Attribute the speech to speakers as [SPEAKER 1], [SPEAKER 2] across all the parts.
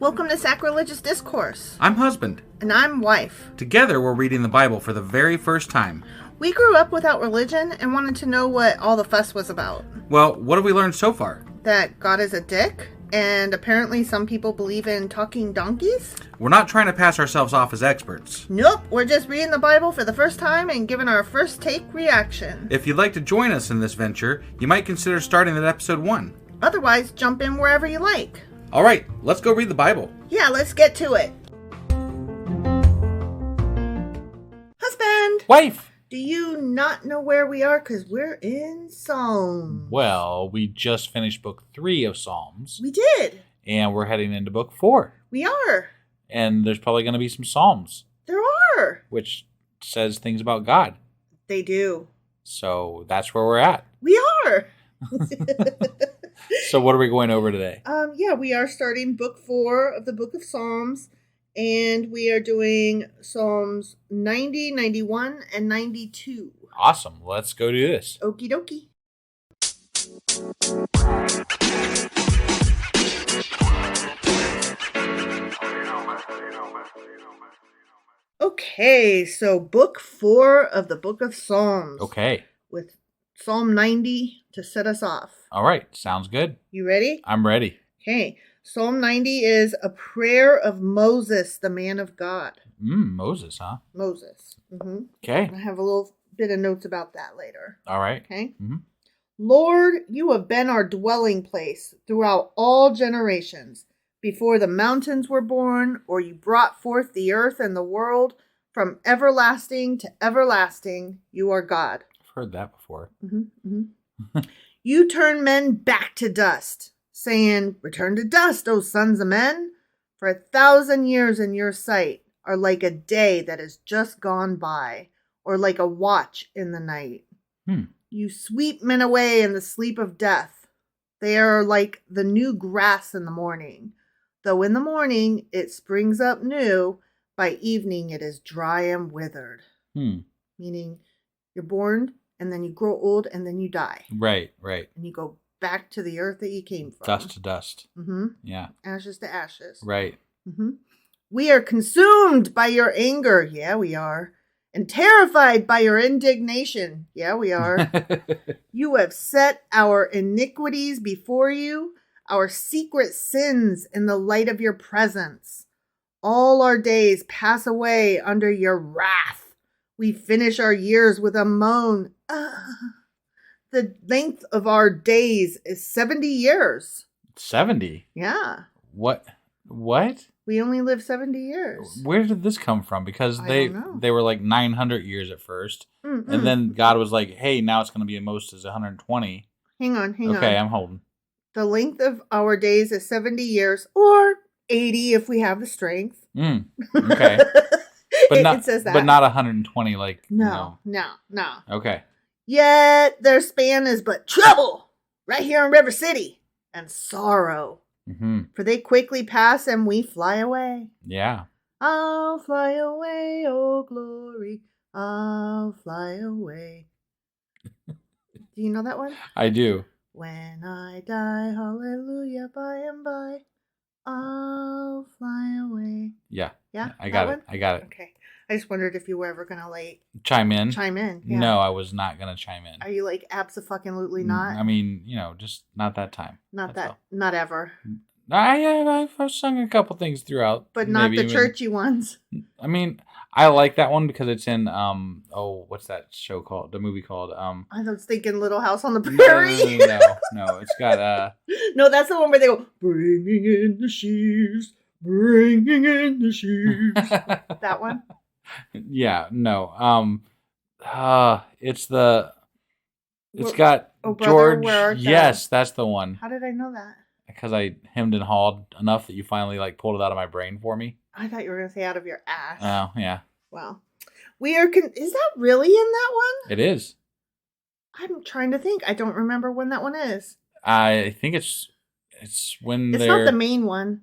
[SPEAKER 1] Welcome to Sacrilegious Discourse.
[SPEAKER 2] I'm husband.
[SPEAKER 1] And I'm wife.
[SPEAKER 2] Together, we're reading the Bible for the very first time.
[SPEAKER 1] We grew up without religion and wanted to know what all the fuss was about.
[SPEAKER 2] Well, what have we learned so far?
[SPEAKER 1] That God is a dick, and apparently some people believe in talking donkeys?
[SPEAKER 2] We're not trying to pass ourselves off as experts.
[SPEAKER 1] Nope, we're just reading the Bible for the first time and giving our first take reaction.
[SPEAKER 2] If you'd like to join us in this venture, you might consider starting at episode 1.
[SPEAKER 1] Otherwise, jump in wherever you like.
[SPEAKER 2] All right, let's go read the Bible.
[SPEAKER 1] Yeah, let's get to it. Husband!
[SPEAKER 2] Wife!
[SPEAKER 1] Do you not know where we are? Because we're in Psalms.
[SPEAKER 3] Well, we just finished book 3 of Psalms.
[SPEAKER 1] We did.
[SPEAKER 3] And we're heading into book 4.
[SPEAKER 1] We are.
[SPEAKER 3] And there's probably going to be some Psalms.
[SPEAKER 1] There are.
[SPEAKER 3] Which says things about God.
[SPEAKER 1] They do.
[SPEAKER 3] So that's where we're at.
[SPEAKER 1] We are.
[SPEAKER 3] So what are we going over today?
[SPEAKER 1] Yeah, we are starting book 4 of the book of Psalms. And we are doing Psalms 90, 91, and 92.
[SPEAKER 3] Awesome. Let's go do this.
[SPEAKER 1] Okie dokie. Okay, so book 4 of the book of Psalms.
[SPEAKER 3] Okay.
[SPEAKER 1] With Psalm 90 to set us off.
[SPEAKER 3] All right. Sounds good.
[SPEAKER 1] You ready?
[SPEAKER 3] I'm ready.
[SPEAKER 1] Okay. Psalm 90 is a prayer of Moses, the man of God.
[SPEAKER 3] Moses, huh?
[SPEAKER 1] Moses. Mm-hmm.
[SPEAKER 3] Okay.
[SPEAKER 1] I have a little bit of notes about that later.
[SPEAKER 3] All right.
[SPEAKER 1] Okay.
[SPEAKER 3] Mm-hmm.
[SPEAKER 1] Lord, you have been our dwelling place throughout all generations. Before the mountains were born, or you brought forth the earth and the world, from everlasting to everlasting, you are God.
[SPEAKER 3] I've heard that before.
[SPEAKER 1] Mm-hmm. Mm-hmm. You turn men back to dust, saying, return to dust, O sons of men, for 1,000 years in your sight are like a day that has just gone by, or like a watch in the night. You sweep men away in the sleep of death. They are like the new grass in the morning. Though in the morning it springs up new, by evening it is dry and withered. Meaning you're born, and then you grow old, and then you die.
[SPEAKER 3] Right, right.
[SPEAKER 1] And you go back to the earth that you came from.
[SPEAKER 3] Dust to dust.
[SPEAKER 1] Mm-hmm.
[SPEAKER 3] Yeah.
[SPEAKER 1] Ashes to ashes.
[SPEAKER 3] Right.
[SPEAKER 1] Mm-hmm. We are consumed by your anger. Yeah, we are. And terrified by your indignation. Yeah, we are. You have set our iniquities before you, our secret sins in the light of your presence. All our days pass away under your wrath. We finish our years with a moan. The length of our days is 70 years.
[SPEAKER 3] 70?
[SPEAKER 1] Yeah.
[SPEAKER 3] What?
[SPEAKER 1] We only live 70 years.
[SPEAKER 3] Where did this come from? Because they were like 900 years at first.
[SPEAKER 1] Mm-mm.
[SPEAKER 3] And then God was like, hey, now it's going to be the most is 120.
[SPEAKER 1] Hang on.
[SPEAKER 3] Okay, I'm holding.
[SPEAKER 1] The length of our days is 70 years, or 80 if we have the strength.
[SPEAKER 3] Okay. But not,
[SPEAKER 1] it says that.
[SPEAKER 3] But not 120 like...
[SPEAKER 1] No.
[SPEAKER 3] Okay.
[SPEAKER 1] Yet their span is but trouble right here in River City and sorrow.
[SPEAKER 3] Mm-hmm.
[SPEAKER 1] For they quickly pass and we fly away.
[SPEAKER 3] Yeah.
[SPEAKER 1] I'll fly away, oh glory, I'll fly away. Do you know that one?
[SPEAKER 3] I do.
[SPEAKER 1] When I die, hallelujah, by and by, I'll fly away.
[SPEAKER 3] Yeah.
[SPEAKER 1] Yeah?
[SPEAKER 3] I got it.
[SPEAKER 1] Okay. I just wondered if you were ever going to,
[SPEAKER 3] Chime in?
[SPEAKER 1] Yeah.
[SPEAKER 3] No, I was not going to chime in.
[SPEAKER 1] Are you, abso-fucking-lutely not?
[SPEAKER 3] I mean, just not that time.
[SPEAKER 1] Not ever.
[SPEAKER 3] I've sung a couple things throughout.
[SPEAKER 1] But not the churchy ones.
[SPEAKER 3] I mean, I like that one because it's in, what's that show called? The movie called,
[SPEAKER 1] I was thinking Little House on the Prairie.
[SPEAKER 3] No, it's got,
[SPEAKER 1] No, that's the one where they go, bringing in the sheaves, bringing in the sheaves. That one?
[SPEAKER 3] Yeah, no. It's got
[SPEAKER 1] Oh, Brother,
[SPEAKER 3] George.
[SPEAKER 1] Where Art Thou?
[SPEAKER 3] Yes, that's the one.
[SPEAKER 1] How did I know that?
[SPEAKER 3] Because I hemmed and hawed enough that you finally pulled it out of my brain for me.
[SPEAKER 1] I thought you were going to say out of your ass.
[SPEAKER 3] Oh, yeah.
[SPEAKER 1] Wow. Is that really in that one?
[SPEAKER 3] It is.
[SPEAKER 1] I'm trying to think. I don't remember when that one is.
[SPEAKER 3] I think it's when
[SPEAKER 1] it's not the main one.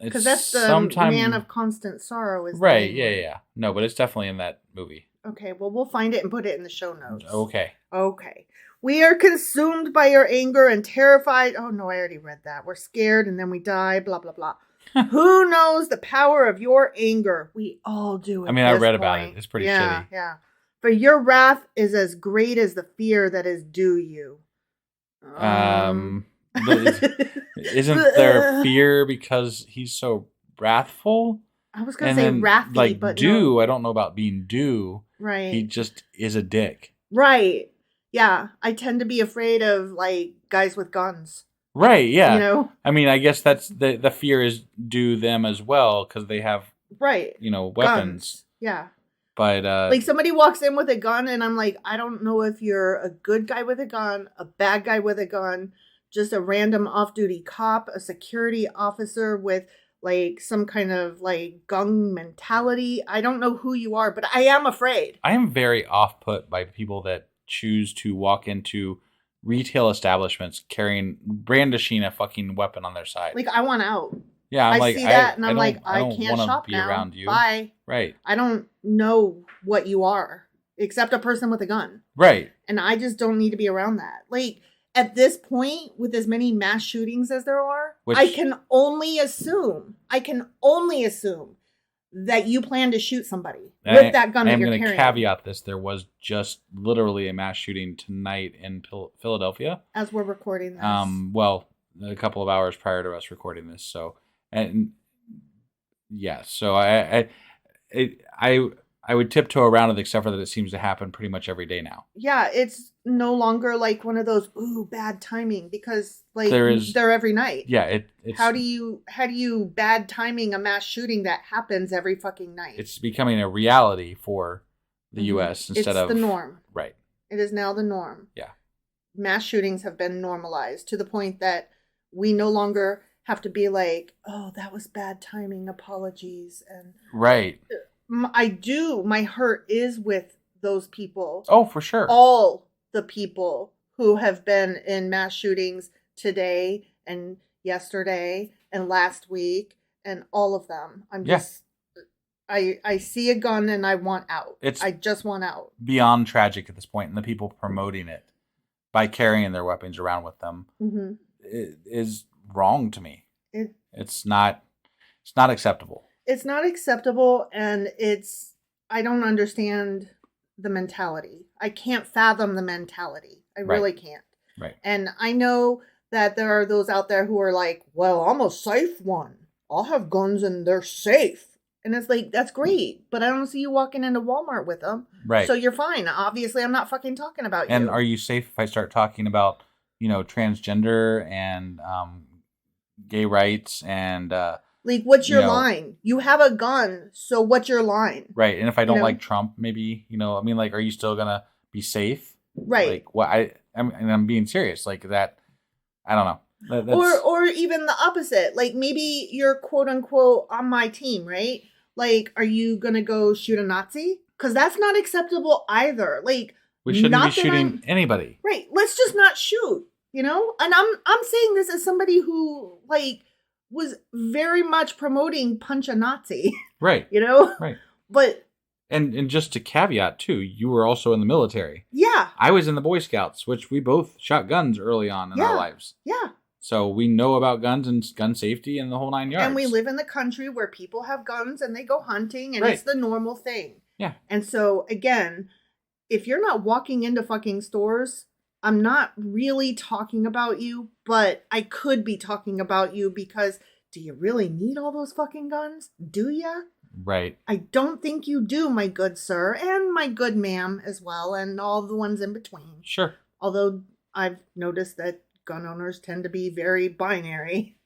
[SPEAKER 1] Because that's the
[SPEAKER 3] sometime...
[SPEAKER 1] Man of Constant Sorrow. Is
[SPEAKER 3] right, yeah. No, but it's definitely in that movie.
[SPEAKER 1] Okay, well, we'll find it and put it in the show notes.
[SPEAKER 3] Okay.
[SPEAKER 1] We are consumed by your anger and terrified. Oh, no, I already read that. We're scared and then we die, blah, blah, blah. Who knows the power of your anger? We all do.
[SPEAKER 3] I mean, I read about it. It's pretty shitty.
[SPEAKER 1] Yeah. For your wrath is as great as the fear that is due you.
[SPEAKER 3] Isn't there fear because he's so wrathful?
[SPEAKER 1] I was going to say wrathy,
[SPEAKER 3] like
[SPEAKER 1] but
[SPEAKER 3] due.
[SPEAKER 1] no.
[SPEAKER 3] I don't know about being due.
[SPEAKER 1] Right.
[SPEAKER 3] He just is a dick.
[SPEAKER 1] Right. Yeah. I tend to be afraid of like guys with guns.
[SPEAKER 3] Right. Yeah.
[SPEAKER 1] You know.
[SPEAKER 3] I mean, I guess that's the fear is due them as well because they have weapons.
[SPEAKER 1] Guns. Yeah.
[SPEAKER 3] But
[SPEAKER 1] like somebody walks in with a gun and I'm like, I don't know if you're a good guy with a gun, a bad guy with a gun, just a random off-duty cop, a security officer with like some kind of like gun mentality. I don't know who you are, but I am afraid.
[SPEAKER 3] I am very off-put by people that choose to walk into retail establishments brandishing a fucking weapon on their side.
[SPEAKER 1] Like, I want out.
[SPEAKER 3] Yeah,
[SPEAKER 1] I see that and I'm like, I can't shop
[SPEAKER 3] be
[SPEAKER 1] now.
[SPEAKER 3] Around you.
[SPEAKER 1] Bye.
[SPEAKER 3] Right.
[SPEAKER 1] I don't know what you are except a person with a gun.
[SPEAKER 3] Right.
[SPEAKER 1] And I just don't need to be around that. Like, at this point, with as many mass shootings as there are, I can only assume that you plan to shoot somebody with that gun that you're carrying.
[SPEAKER 3] I'm going to caveat this. There was just literally a mass shooting tonight in Philadelphia.
[SPEAKER 1] As we're recording this.
[SPEAKER 3] Well, a couple of hours prior to us recording this. So, and yeah, so I would tiptoe around it, except for that it seems to happen pretty much every day now.
[SPEAKER 1] Yeah, it's no longer like one of those bad timing because like they're every night.
[SPEAKER 3] Yeah, it's
[SPEAKER 1] how do you bad timing a mass shooting that happens every fucking night?
[SPEAKER 3] It's becoming a reality for the U.S. instead of
[SPEAKER 1] the norm.
[SPEAKER 3] Right.
[SPEAKER 1] It is now the norm.
[SPEAKER 3] Yeah. Mass
[SPEAKER 1] shootings have been normalized to the point that we no longer have to be like, oh, that was bad timing. Apologies and
[SPEAKER 3] right.
[SPEAKER 1] My hurt is with those people.
[SPEAKER 3] Oh, for sure.
[SPEAKER 1] All the people who have been in mass shootings today and yesterday and last week and all of them. I see a gun and I want out. I just want out.
[SPEAKER 3] Beyond tragic at this point, and the people promoting it by carrying their weapons around with them it is wrong to me. It's not acceptable.
[SPEAKER 1] It's not acceptable, and I don't understand the mentality. I can't fathom the mentality. I really can't.
[SPEAKER 3] Right.
[SPEAKER 1] And I know that there are those out there who are like, well, I'm a safe one. I'll have guns and they're safe. And it's like, that's great, but I don't see you walking into Walmart with them.
[SPEAKER 3] Right.
[SPEAKER 1] So you're fine. Obviously, I'm not fucking talking about you.
[SPEAKER 3] And are you safe if I start talking about, transgender and gay rights and...
[SPEAKER 1] like, what's your line? You have a gun, so what's your line?
[SPEAKER 3] Right, and if I don't like Trump, maybe, are you still gonna be safe?
[SPEAKER 1] Right.
[SPEAKER 3] Like, what? I'm being serious. Like that, I don't know.
[SPEAKER 1] Or even the opposite. Like, maybe you're quote unquote on my team, right? Like, are you gonna go shoot a Nazi? Because that's not acceptable either. Like,
[SPEAKER 3] we shouldn't be shooting anybody.
[SPEAKER 1] Right. Let's just not shoot. And I'm saying this as somebody who was very much promoting punch a Nazi.
[SPEAKER 3] Right.
[SPEAKER 1] Right. But
[SPEAKER 3] and just to caveat too, you were also in the military.
[SPEAKER 1] Yeah.
[SPEAKER 3] I was in the Boy Scouts, which we both shot guns early on in our lives.
[SPEAKER 1] Yeah.
[SPEAKER 3] So we know about guns and gun safety and the whole 9 yards.
[SPEAKER 1] And we live in the country where people have guns and they go hunting and it's the normal thing.
[SPEAKER 3] Yeah.
[SPEAKER 1] And so again, if you're not walking into fucking stores, I'm not really talking about you, but I could be talking about you because do you really need all those fucking guns? Do ya?
[SPEAKER 3] Right.
[SPEAKER 1] I don't think you do, my good sir, and my good ma'am as well, and all the ones in between.
[SPEAKER 3] Sure.
[SPEAKER 1] Although I've noticed that gun owners tend to be very binary.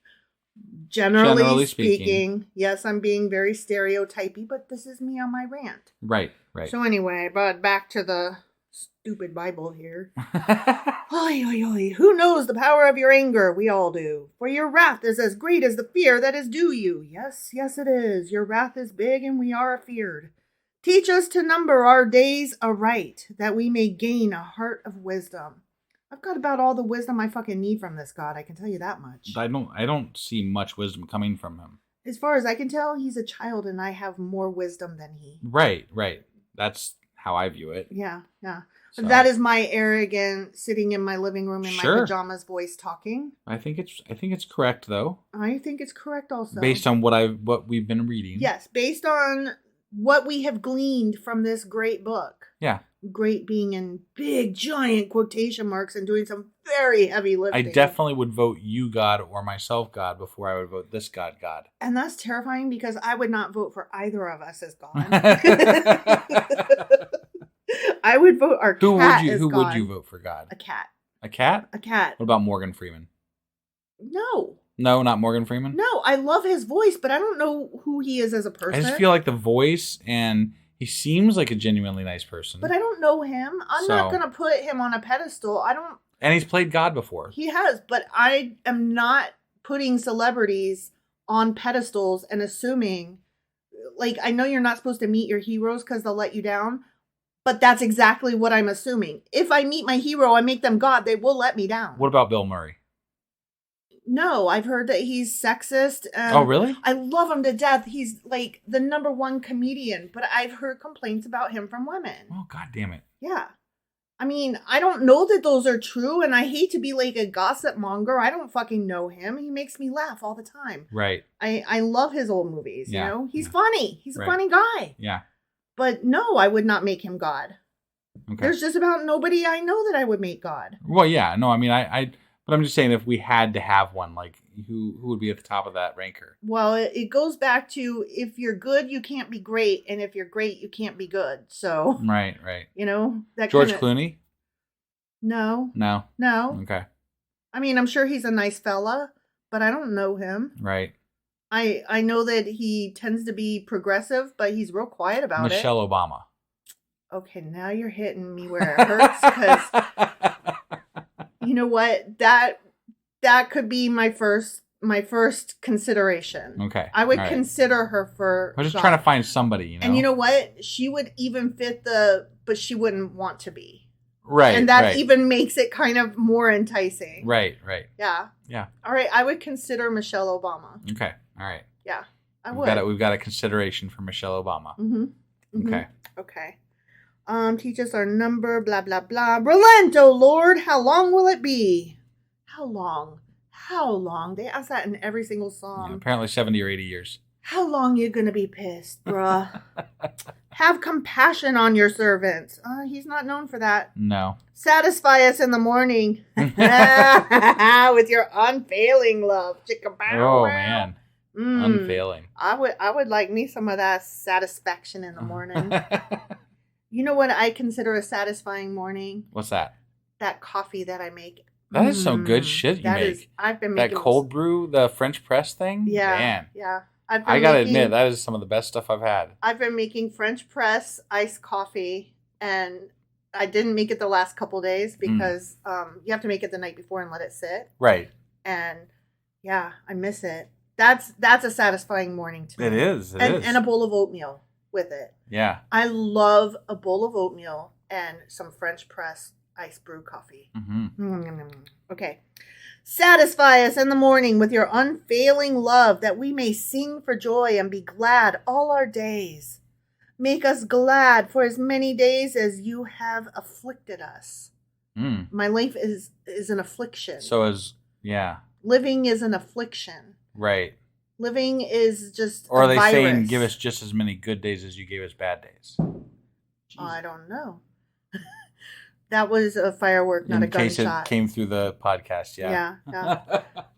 [SPEAKER 1] Generally speaking. Yes, I'm being very stereotypy, but this is me on my rant.
[SPEAKER 3] Right.
[SPEAKER 1] So anyway, but back to the stupid Bible here. Oy, oy, oy. Who knows the power of your anger? We all do. For your wrath is as great as the fear that is due you. Yes, it is. Your wrath is big and we are afeared. Teach us to number our days aright, that we may gain a heart of wisdom. I've got about all the wisdom I fucking need from this God, I can tell you that much.
[SPEAKER 3] I don't see much wisdom coming from him.
[SPEAKER 1] As far as I can tell, he's a child and I have more wisdom than he.
[SPEAKER 3] Right. That's how I view it.
[SPEAKER 1] Yeah.
[SPEAKER 3] So.
[SPEAKER 1] That is my arrogant sitting in my living room in my pajamas voice talking.
[SPEAKER 3] I think it's correct though.
[SPEAKER 1] I think it's correct also.
[SPEAKER 3] Based on what we've been reading.
[SPEAKER 1] Yes, based on what we have gleaned from this great book.
[SPEAKER 3] Yeah.
[SPEAKER 1] Great being in big giant quotation marks and doing some very heavy lifting.
[SPEAKER 3] I definitely would vote you God or myself God before I would vote this God.
[SPEAKER 1] And that's terrifying because I would not vote for either of us as God. I would vote our cat as God.
[SPEAKER 3] Who would you vote for God?
[SPEAKER 1] A cat.
[SPEAKER 3] A cat?
[SPEAKER 1] A cat.
[SPEAKER 3] What about Morgan Freeman?
[SPEAKER 1] No.
[SPEAKER 3] No, not Morgan Freeman?
[SPEAKER 1] No, I love his voice, but I don't know who he is as a person.
[SPEAKER 3] I just feel like the voice, and he seems like a genuinely nice person.
[SPEAKER 1] But I don't know him. I'm not going to put him on a pedestal.
[SPEAKER 3] And he's played God before.
[SPEAKER 1] He has, but I am not putting celebrities on pedestals and assuming, like, I know you're not supposed to meet your heroes because they'll let you down, but that's exactly what I'm assuming. If I meet my hero, I make them God, they will let me down.
[SPEAKER 3] What about Bill Murray?
[SPEAKER 1] No, I've heard that he's sexist.
[SPEAKER 3] Oh, really?
[SPEAKER 1] I love him to death. He's like the #1 comedian, but I've heard complaints about him from women.
[SPEAKER 3] Oh, God damn it.
[SPEAKER 1] Yeah. I mean, I don't know that those are true, and I hate to be like a gossip monger. I don't fucking know him. He makes me laugh all the time.
[SPEAKER 3] Right.
[SPEAKER 1] I love his old movies, you know? He's funny. He's a funny guy.
[SPEAKER 3] Yeah.
[SPEAKER 1] But no, I would not make him God. Okay. There's just about nobody I know that I would make God.
[SPEAKER 3] Well, yeah. No, I mean, but I'm just saying if we had to have one, like, who would be at the top of that ranker?
[SPEAKER 1] Well, it goes back to if you're good, you can't be great. And if you're great, you can't be good. So.
[SPEAKER 3] Right.
[SPEAKER 1] You know? That
[SPEAKER 3] George Clooney?
[SPEAKER 1] No.
[SPEAKER 3] No. Okay.
[SPEAKER 1] I mean, I'm sure he's a nice fella, but I don't know him.
[SPEAKER 3] Right.
[SPEAKER 1] I know that he tends to be progressive, but he's real quiet about
[SPEAKER 3] Michelle Obama.
[SPEAKER 1] Okay, now you're hitting me where it hurts because you know what? That could be my first consideration.
[SPEAKER 3] Okay.
[SPEAKER 1] I would consider her for
[SPEAKER 3] I'm just trying to find somebody, you know.
[SPEAKER 1] And you know what? She would even fit but she wouldn't want to be.
[SPEAKER 3] Right.
[SPEAKER 1] And that even makes it kind of more enticing.
[SPEAKER 3] Right.
[SPEAKER 1] Yeah.
[SPEAKER 3] Yeah.
[SPEAKER 1] All right, I would consider Michelle Obama.
[SPEAKER 3] Okay. All right.
[SPEAKER 1] Yeah. I would.
[SPEAKER 3] We've got a consideration for Michelle Obama.
[SPEAKER 1] Mm-hmm.
[SPEAKER 3] Okay.
[SPEAKER 1] Okay. Teach us our number, blah, blah, blah. Relent, O Lord, how long will it be? How long? How long? They ask that in every single song.
[SPEAKER 3] Yeah, apparently 70 or 80 years.
[SPEAKER 1] How long you gonna be pissed, bruh? Have compassion on your servants. He's not known for that.
[SPEAKER 3] No.
[SPEAKER 1] Satisfy us in the morning with your unfailing love.
[SPEAKER 3] Oh, man. Unfailing.
[SPEAKER 1] I would like me some of that satisfaction in the morning. You know what I consider a satisfying morning?
[SPEAKER 3] What's that?
[SPEAKER 1] That coffee that I make.
[SPEAKER 3] That is some good shit you make.
[SPEAKER 1] I've been making
[SPEAKER 3] that cold brew, the French press thing.
[SPEAKER 1] Yeah,
[SPEAKER 3] man.
[SPEAKER 1] Yeah.
[SPEAKER 3] I gotta admit, that is some of the best stuff I've had.
[SPEAKER 1] I've been making French press iced coffee, and I didn't make it the last couple days because you have to make it the night before and let it sit.
[SPEAKER 3] Right.
[SPEAKER 1] And yeah, I miss it. That's a satisfying morning to me.
[SPEAKER 3] It is.
[SPEAKER 1] And a bowl of oatmeal with it.
[SPEAKER 3] Yeah.
[SPEAKER 1] I love a bowl of oatmeal and some French press iced brew coffee.
[SPEAKER 3] Mm-hmm.
[SPEAKER 1] Okay. Satisfy us in the morning with your unfailing love that we may sing for joy and be glad all our days. Make us glad for as many days as you have afflicted us. My life is an affliction. Living is an affliction.
[SPEAKER 3] Right.
[SPEAKER 1] Living is just
[SPEAKER 3] Or are they
[SPEAKER 1] virus.
[SPEAKER 3] saying give us just as many good days as you gave us bad days?
[SPEAKER 1] I don't know. That was a firework, not a gunshot. In case
[SPEAKER 3] it came through the podcast,
[SPEAKER 1] yeah.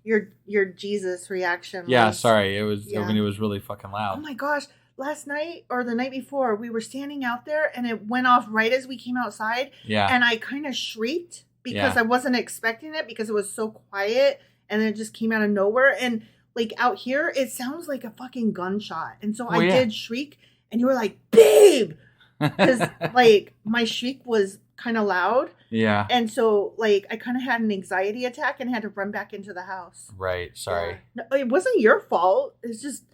[SPEAKER 1] Your Jesus reaction.
[SPEAKER 3] Yeah, sorry. It was. Yeah. I mean, it was really fucking loud.
[SPEAKER 1] Oh my gosh! Last night or the night before, we were standing out there, and it went off right as we came outside.
[SPEAKER 3] Yeah.
[SPEAKER 1] And I kind of shrieked because I wasn't expecting it because it was so quiet, and then it just came out of nowhere. And like out here, it sounds like a fucking gunshot, and so I did shriek, and you were like, "Babe," because like my shriek was kind of loud.
[SPEAKER 3] Yeah.
[SPEAKER 1] And so like I kind of had an anxiety attack and had to run back into the house.
[SPEAKER 3] Right. Sorry.
[SPEAKER 1] Yeah. No, it wasn't your fault. It's just,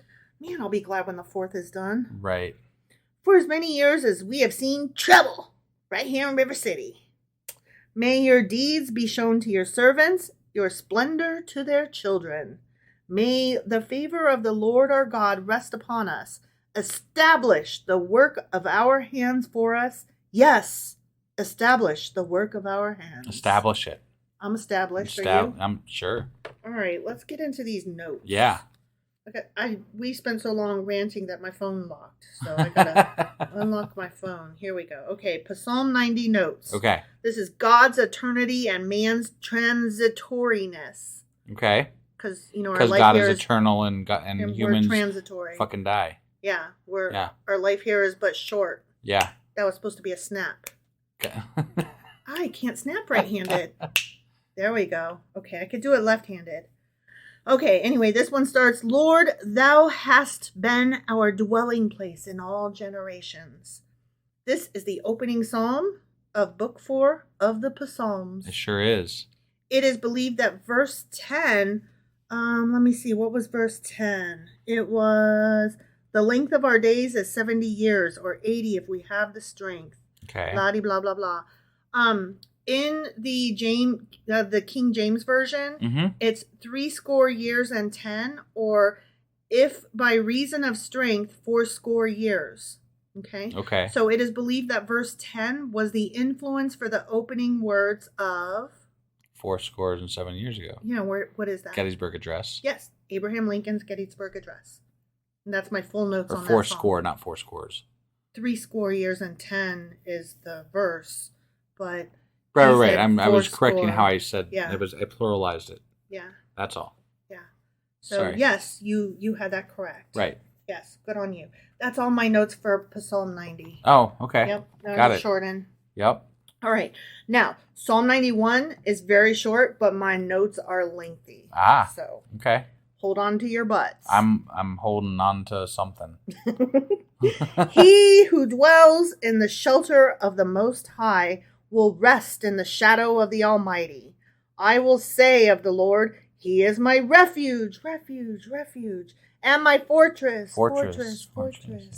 [SPEAKER 1] man, I'll be glad when the 4th is done.
[SPEAKER 3] Right.
[SPEAKER 1] For as many years as we have seen trouble right here in River City, may your deeds be shown to your servants, your splendor to their children. May the favor of the Lord our God rest upon us. Establish the work of our hands for us. Yes, establish the work of our hands.
[SPEAKER 3] Establish it.
[SPEAKER 1] I'm established. Are you?
[SPEAKER 3] I'm sure.
[SPEAKER 1] All right, let's get into these notes.
[SPEAKER 3] Yeah.
[SPEAKER 1] Okay, we spent so long ranting that my phone locked, so I gotta unlock my phone. Here we go. Okay, Psalm 90 notes.
[SPEAKER 3] Okay.
[SPEAKER 1] This is God's eternity and man's transitoriness.
[SPEAKER 3] Okay.
[SPEAKER 1] Because our life
[SPEAKER 3] God
[SPEAKER 1] here
[SPEAKER 3] is eternal and humans
[SPEAKER 1] we're transitory.
[SPEAKER 3] fucking die.
[SPEAKER 1] Yeah, our life here is but short.
[SPEAKER 3] Yeah.
[SPEAKER 1] That was supposed to be a snap.
[SPEAKER 3] Okay.
[SPEAKER 1] I can't snap right-handed. There we go. Okay, I could do it left-handed. Okay, anyway, this one starts, Lord, thou hast been our dwelling place in all generations. This is the opening psalm of Book 4 of the Psalms.
[SPEAKER 3] It sure is.
[SPEAKER 1] It is believed that verse 10, let me see, what was verse 10? It was, the length of our days is 70 years, or 80 if we have the strength.
[SPEAKER 3] Okay.
[SPEAKER 1] Blah, blah, blah, blah. In the King James Version, it's 80 years and 10, or if by reason of strength, 80 years. Okay.
[SPEAKER 3] Okay.
[SPEAKER 1] So it is believed that verse 10 was the influence for the opening words of
[SPEAKER 3] 7 years ago.
[SPEAKER 1] Yeah. What is that?
[SPEAKER 3] Gettysburg Address.
[SPEAKER 1] Yes, Abraham Lincoln's Gettysburg Address. And that's my full notes
[SPEAKER 3] or
[SPEAKER 1] on that.
[SPEAKER 3] Four score, not four scores.
[SPEAKER 1] 80 years and 10 is the verse, but.
[SPEAKER 3] Right. I was correcting how I said.
[SPEAKER 1] Yeah.
[SPEAKER 3] I pluralized it.
[SPEAKER 1] Yeah.
[SPEAKER 3] That's all.
[SPEAKER 1] Yeah. So
[SPEAKER 3] Sorry.
[SPEAKER 1] Yes, you had that correct.
[SPEAKER 3] Right.
[SPEAKER 1] Yes, good on you. That's all my notes for Psalm 90.
[SPEAKER 3] Oh, okay.
[SPEAKER 1] Yep.
[SPEAKER 3] Got it.
[SPEAKER 1] Shorten.
[SPEAKER 3] Yep.
[SPEAKER 1] All right. Now, Psalm 91 is very short, but my notes are lengthy. So.
[SPEAKER 3] Okay.
[SPEAKER 1] Hold on to your butts.
[SPEAKER 3] I'm holding on to something.
[SPEAKER 1] He who dwells in the shelter of the Most High will rest in the shadow of the Almighty. I will say of the Lord, He is my refuge, and my fortress.
[SPEAKER 3] Yeah.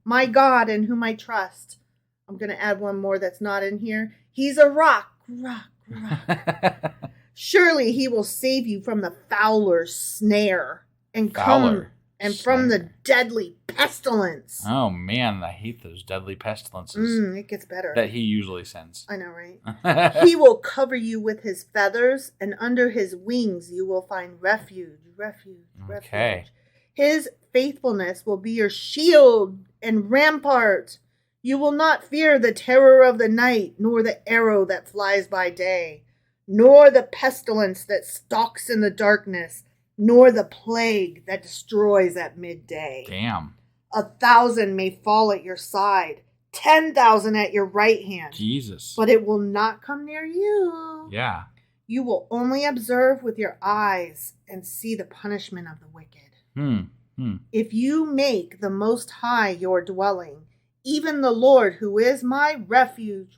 [SPEAKER 1] My God in whom I trust. I'm going to add one more that's not in here. He's a rock. Surely He will save you from the fowler's snare and from the deadly pestilence.
[SPEAKER 3] Oh man, I hate those deadly pestilences.
[SPEAKER 1] It gets better.
[SPEAKER 3] That He usually sends.
[SPEAKER 1] I know, right? He will cover you with His feathers, and under His wings you will find refuge.
[SPEAKER 3] Okay.
[SPEAKER 1] His faithfulness will be your shield and rampart. You will not fear the terror of the night, nor the arrow that flies by day, nor the pestilence that stalks in the darkness, nor the plague that destroys at midday.
[SPEAKER 3] Damn.
[SPEAKER 1] 1,000 may fall at your side, 10,000 at your right hand.
[SPEAKER 3] Jesus.
[SPEAKER 1] But it will not come near you.
[SPEAKER 3] Yeah.
[SPEAKER 1] You will only observe with your eyes and see the punishment of the wicked. If you make the Most High your dwelling, even the Lord who is my refuge,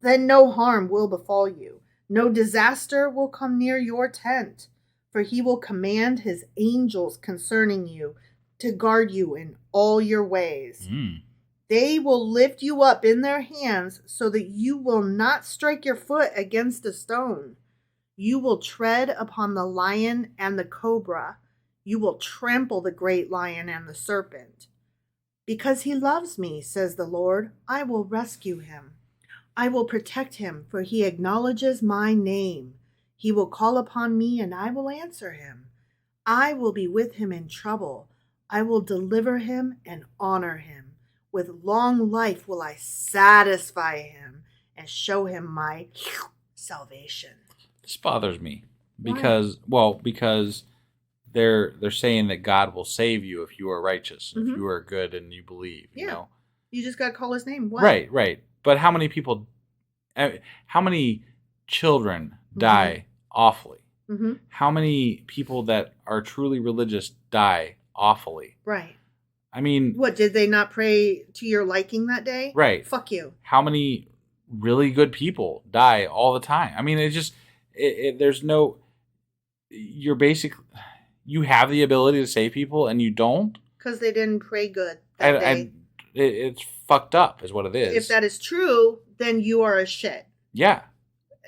[SPEAKER 1] then no harm will befall you. No disaster will come near your tent, for He will command His angels concerning you to guard you in all your ways. They will lift you up in their hands so that you will not strike your foot against a stone. You will tread upon the lion and the cobra. You will trample the great lion and the serpent. Because He loves me, says the Lord, I will rescue him. I will protect him, for he acknowledges my name. He will call upon me, and I will answer him. I will be with him in trouble. I will deliver him and honor him. With long life will I satisfy him and show him my salvation.
[SPEAKER 3] This bothers me because they're saying that God will save you if you are righteous, if you are good and you believe. You know,
[SPEAKER 1] you just got to call His name. What?
[SPEAKER 3] Right. But how many children die awfully? How many people that are truly religious die awfully? Right. I mean,
[SPEAKER 1] what, did they not pray to your liking that day?
[SPEAKER 3] Right.
[SPEAKER 1] Fuck you.
[SPEAKER 3] How many really good people die all the time? I mean, there's no, you have the ability to save people and you don't.
[SPEAKER 1] Because they didn't pray good that day.
[SPEAKER 3] It's fucked up is what it is.
[SPEAKER 1] If that is true, then you are a shit.
[SPEAKER 3] Yeah.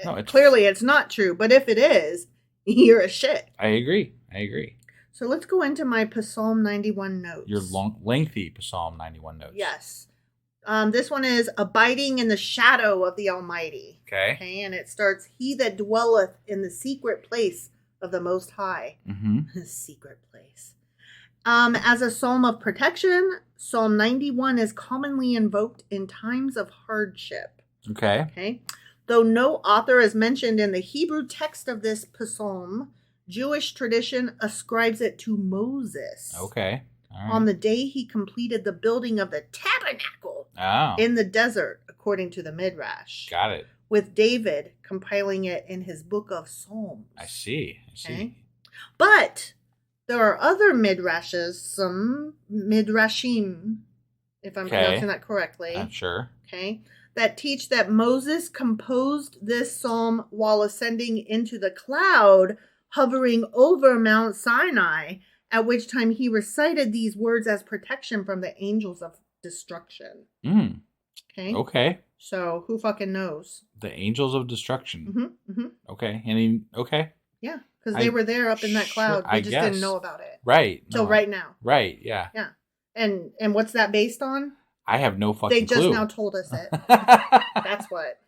[SPEAKER 3] No,
[SPEAKER 1] clearly it's not true, but if it is, you're a shit.
[SPEAKER 3] I agree.
[SPEAKER 1] So let's go into my Psalm 91 notes.
[SPEAKER 3] Your lengthy Psalm 91 notes.
[SPEAKER 1] Yes. This one is abiding in the shadow of the Almighty.
[SPEAKER 3] Okay.
[SPEAKER 1] And it starts, he that dwelleth in the secret place of the Most High.
[SPEAKER 3] Mm-hmm.
[SPEAKER 1] Secret place. As a psalm of protection, Psalm 91 is commonly invoked in times of hardship.
[SPEAKER 3] Okay.
[SPEAKER 1] Though no author is mentioned in the Hebrew text of this psalm, Jewish tradition ascribes it to Moses.
[SPEAKER 3] Okay. All right.
[SPEAKER 1] On the day he completed the building of the tabernacle
[SPEAKER 3] Oh.
[SPEAKER 1] in the desert, according to the Midrash.
[SPEAKER 3] Got it.
[SPEAKER 1] With David compiling it in his book of Psalms.
[SPEAKER 3] I see.
[SPEAKER 1] Okay? But there are other midrashes, some midrashim, if I'm pronouncing that correctly.
[SPEAKER 3] I'm sure.
[SPEAKER 1] Okay, that teach that Moses composed this psalm while ascending into the cloud, hovering over Mount Sinai, at which time he recited these words as protection from the angels of destruction. Okay. So who fucking knows?
[SPEAKER 3] The angels of destruction.
[SPEAKER 1] Mm-hmm.
[SPEAKER 3] Okay. Okay.
[SPEAKER 1] Yeah, because they were there up in that cloud. They just didn't know about it.
[SPEAKER 3] Right.
[SPEAKER 1] Till right now.
[SPEAKER 3] Right. Yeah.
[SPEAKER 1] Yeah. And what's that based on?
[SPEAKER 3] I have no fucking clue.
[SPEAKER 1] They just now told us it. That's what.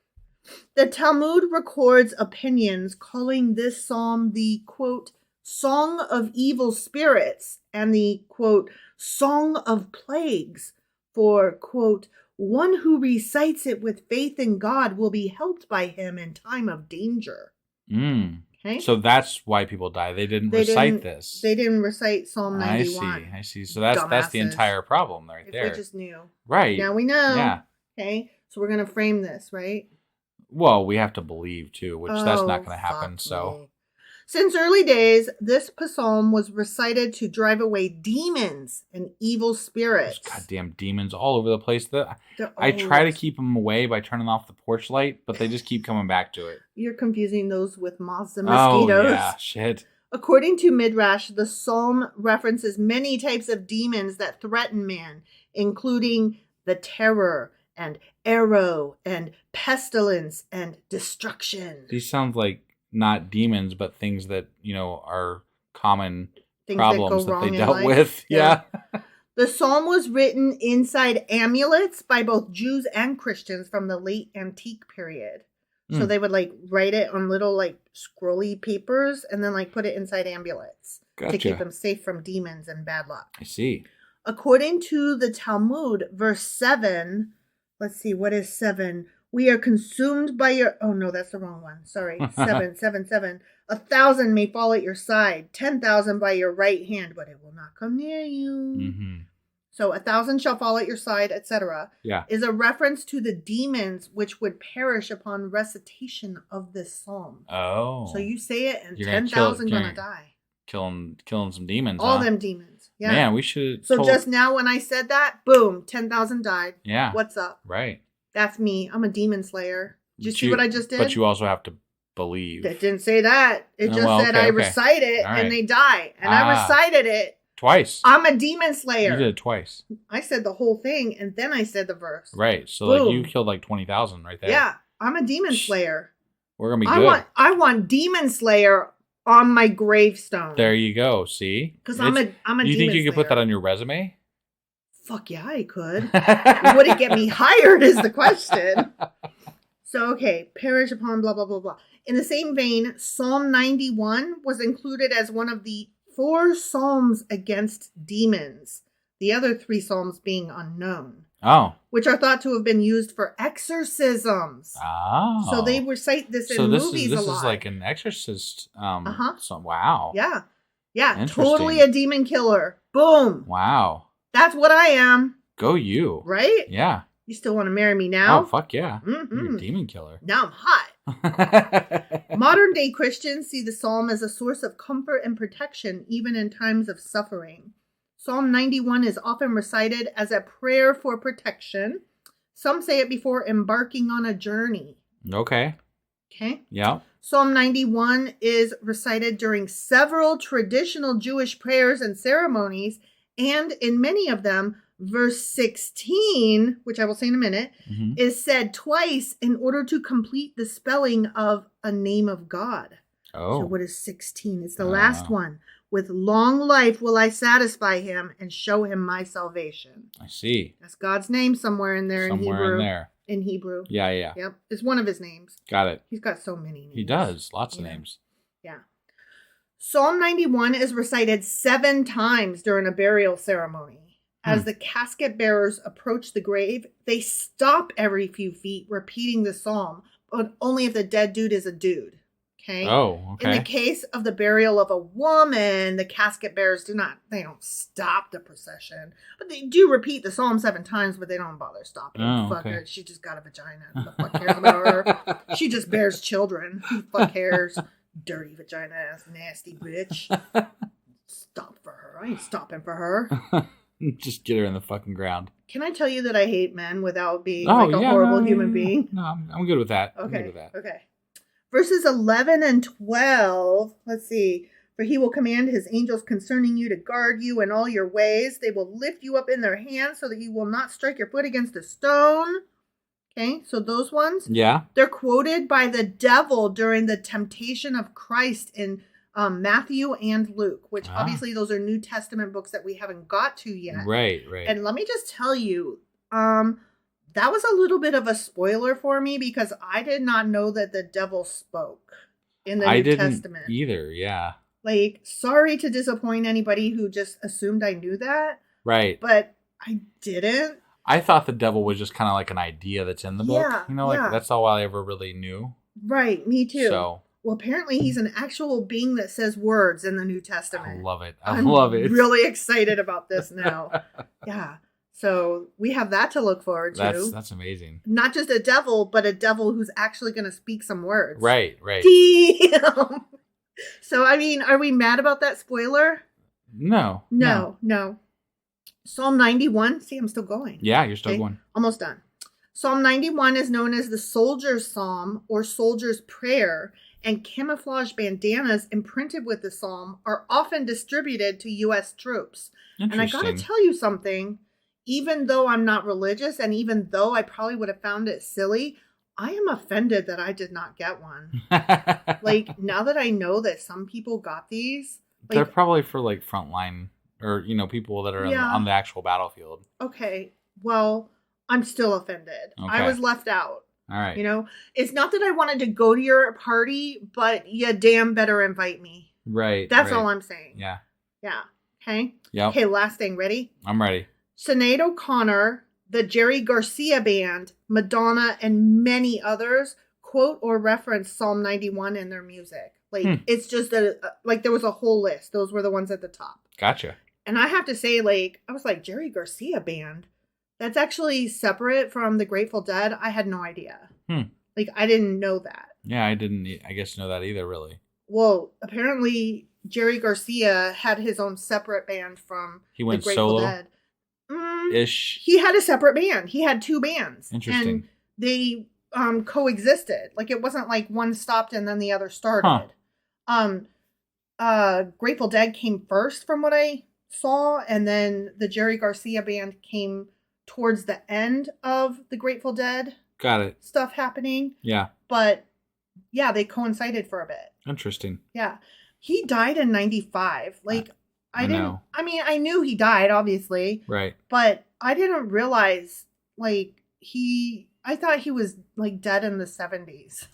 [SPEAKER 1] The Talmud records opinions calling this psalm the, quote, Song of Evil Spirits and the, quote, Song of Plagues for, quote, one who recites it with faith in God will be helped by him in time of danger. Okay?
[SPEAKER 3] So that's why people die. They didn't recite this.
[SPEAKER 1] They didn't recite Psalm 91.
[SPEAKER 3] I see. So that's the entire problem right there.
[SPEAKER 1] If we just knew.
[SPEAKER 3] Right.
[SPEAKER 1] Now we know.
[SPEAKER 3] Yeah.
[SPEAKER 1] Okay? So we're going to frame this, right?
[SPEAKER 3] Well, we have to believe, too, which that's not going to happen, so...
[SPEAKER 1] Since early days, this psalm was recited to drive away demons and evil spirits.
[SPEAKER 3] There's goddamn demons all over the place. I try to keep them away by turning off the porch light, but they just keep coming back to it.
[SPEAKER 1] You're confusing those with moths and mosquitoes.
[SPEAKER 3] Oh, yeah, shit.
[SPEAKER 1] According to Midrash, the psalm references many types of demons that threaten man, including the terror and arrow and pestilence and destruction.
[SPEAKER 3] These sound like not demons, but things that, are common problems that they dealt with. Yeah.
[SPEAKER 1] The psalm was written inside amulets by both Jews and Christians from the late antique period. So they would write it on little scrolly papers and then put it inside amulets to keep them safe from demons and bad luck.
[SPEAKER 3] I see.
[SPEAKER 1] According to the Talmud, verse 7, let's see, what is 7? We are consumed by your... Oh, no, that's the wrong one. Sorry. 7. 1,000 may fall at your side, 10,000 by your right hand, but it will not come near you.
[SPEAKER 3] Mm-hmm.
[SPEAKER 1] So 1,000 shall fall at your side, etc.
[SPEAKER 3] Yeah.
[SPEAKER 1] Is a reference to the demons which would perish upon recitation of this psalm.
[SPEAKER 3] Oh.
[SPEAKER 1] So you say it and 10,000 gonna die.
[SPEAKER 3] Killing some demons,
[SPEAKER 1] All them demons. Yeah.
[SPEAKER 3] Man, we should...
[SPEAKER 1] So just now when I said that, boom, 10,000 died.
[SPEAKER 3] Yeah.
[SPEAKER 1] What's up?
[SPEAKER 3] Right.
[SPEAKER 1] That's me. I'm a demon slayer. Did you see what I just did?
[SPEAKER 3] But you also have to believe.
[SPEAKER 1] It didn't say that. It just said I recite it and they die. And I recited it.
[SPEAKER 3] Twice.
[SPEAKER 1] I'm a demon slayer.
[SPEAKER 3] You did it twice.
[SPEAKER 1] I said the whole thing and then I said the verse.
[SPEAKER 3] Right. So you killed 20,000 right there.
[SPEAKER 1] Yeah. I'm a demon slayer.
[SPEAKER 3] We're going to be good.
[SPEAKER 1] I want demon slayer on my gravestone.
[SPEAKER 3] There you go. See?
[SPEAKER 1] Because I'm a demon slayer.
[SPEAKER 3] You think you could put that on your resume?
[SPEAKER 1] Fuck yeah, I could. Would it get me hired is the question. So, okay, perish upon blah, blah, blah, blah. In the same vein, Psalm 91 was included as one of the 4 psalms against demons, the other 3 psalms being unknown.
[SPEAKER 3] Oh.
[SPEAKER 1] Which are thought to have been used for exorcisms.
[SPEAKER 3] Oh.
[SPEAKER 1] So they recite this in movies a lot.
[SPEAKER 3] This is like an exorcist. Wow.
[SPEAKER 1] Yeah. Yeah, totally a demon killer. Boom.
[SPEAKER 3] Wow.
[SPEAKER 1] That's what I am.
[SPEAKER 3] Go you.
[SPEAKER 1] Right?
[SPEAKER 3] Yeah.
[SPEAKER 1] You still want to marry me now?
[SPEAKER 3] Oh, fuck yeah. You're a demon killer.
[SPEAKER 1] Now I'm hot. Modern day Christians see the psalm as a source of comfort and protection even in times of suffering. Psalm 91 is often recited as a prayer for protection. Some say it before embarking on a journey.
[SPEAKER 3] Okay. Yeah.
[SPEAKER 1] Psalm 91 is recited during several traditional Jewish prayers and ceremonies, and in many of them, verse 16, which I will say in a minute, is said twice in order to complete the spelling of a name of God.
[SPEAKER 3] Oh.
[SPEAKER 1] So what is 16? It's the last one. With long life will I satisfy him and show him my salvation.
[SPEAKER 3] I see.
[SPEAKER 1] That's God's name somewhere in there in Hebrew.
[SPEAKER 3] Somewhere in there.
[SPEAKER 1] In Hebrew.
[SPEAKER 3] Yeah.
[SPEAKER 1] Yep. It's one of his names.
[SPEAKER 3] Got it.
[SPEAKER 1] He's got so many names.
[SPEAKER 3] He does. Lots of names.
[SPEAKER 1] Yeah. Psalm 91 is recited 7 times during a burial ceremony. As the casket bearers approach the grave, they stop every few feet repeating the psalm, but only if the dead dude is a dude. Okay.
[SPEAKER 3] Oh, okay.
[SPEAKER 1] In the case of the burial of a woman, the casket bearers don't stop the procession. But they do repeat the psalm 7 times, but they don't bother stopping. Fuck her. She just got a vagina. Who the fuck cares about her? She just bears children. Who the fuck cares? Dirty vagina ass nasty bitch. Stop for her. I ain't stopping for her.
[SPEAKER 3] Just get her in the fucking ground.
[SPEAKER 1] Can I tell you that I hate men without being horrible human being?
[SPEAKER 3] No, I'm good with that.
[SPEAKER 1] Okay.
[SPEAKER 3] I'm good with that.
[SPEAKER 1] Okay. Verses 11 and 12. Let's see. For he will command his angels concerning you to guard you in all your ways. They will lift you up in their hands so that you will not strike your foot against a stone. Okay, so those ones.
[SPEAKER 3] Yeah.
[SPEAKER 1] They're quoted by the devil during the temptation of Christ in Matthew and Luke, which obviously those are New Testament books that we haven't got to yet.
[SPEAKER 3] Right.
[SPEAKER 1] And let me just tell you, that was a little bit of a spoiler for me because I did not know that the devil spoke in the New Testament.
[SPEAKER 3] Either, yeah.
[SPEAKER 1] Like, sorry to disappoint anybody who just assumed I knew that.
[SPEAKER 3] Right.
[SPEAKER 1] But I didn't.
[SPEAKER 3] I thought the devil was just kind of like an idea that's in the book. That's all I ever really knew.
[SPEAKER 1] Right, me too.
[SPEAKER 3] So,
[SPEAKER 1] well, apparently he's an actual being that says words in the New Testament.
[SPEAKER 3] I love it.
[SPEAKER 1] I'm really excited about this now. Yeah. So we have that to look forward to.
[SPEAKER 3] That's amazing.
[SPEAKER 1] Not just a devil, but a devil who's actually going to speak some words.
[SPEAKER 3] Right.
[SPEAKER 1] Damn. So, I mean, are we mad about that spoiler?
[SPEAKER 3] No.
[SPEAKER 1] Psalm 91. See, I'm still going.
[SPEAKER 3] Yeah, you're still going.
[SPEAKER 1] Almost done. Psalm 91 is known as the soldier's psalm or soldier's prayer, and camouflage bandanas imprinted with the psalm are often distributed to U.S. troops. And I got to tell you something. Even though I'm not religious, and even though I probably would have found it silly, I am offended that I did not get one. Like, now that I know that some people got these. Like,
[SPEAKER 3] they're probably for, like, frontline or, people that are on the actual battlefield.
[SPEAKER 1] Okay. Well, I'm still offended.
[SPEAKER 3] Okay.
[SPEAKER 1] I was left out.
[SPEAKER 3] All right.
[SPEAKER 1] It's not that I wanted to go to your party, but you damn better invite me.
[SPEAKER 3] Right.
[SPEAKER 1] That's all I'm saying.
[SPEAKER 3] Yeah.
[SPEAKER 1] Yeah. Okay?
[SPEAKER 3] Yep.
[SPEAKER 1] Okay, last thing. Ready?
[SPEAKER 3] I'm ready.
[SPEAKER 1] Sinead O'Connor, the Jerry Garcia Band, Madonna, and many others quote or reference Psalm 91 in their music. Like, it's just there was a whole list. Those were the ones at the top.
[SPEAKER 3] Gotcha.
[SPEAKER 1] And I have to say, I was like, Jerry Garcia Band? That's actually separate from the Grateful Dead. I had no idea. Like, I didn't know that.
[SPEAKER 3] Yeah, I didn't, I guess, know that either, really.
[SPEAKER 1] Well, apparently, Jerry Garcia had his own separate band from
[SPEAKER 3] the Grateful solo? Dead. Ish.
[SPEAKER 1] He had a separate band. He had 2 bands.
[SPEAKER 3] Interesting.
[SPEAKER 1] And they coexisted. Like, it wasn't like one stopped and then the other started. Grateful Dead came first from what I saw, and then the Jerry Garcia Band came towards the end of the Grateful Dead.
[SPEAKER 3] Got it.
[SPEAKER 1] Stuff happening.
[SPEAKER 3] Yeah.
[SPEAKER 1] But yeah, they coincided for a bit.
[SPEAKER 3] Interesting.
[SPEAKER 1] Yeah. He died in 95. Like, I knew he died, obviously.
[SPEAKER 3] Right.
[SPEAKER 1] But I didn't realize, I thought he was, dead in the 70s.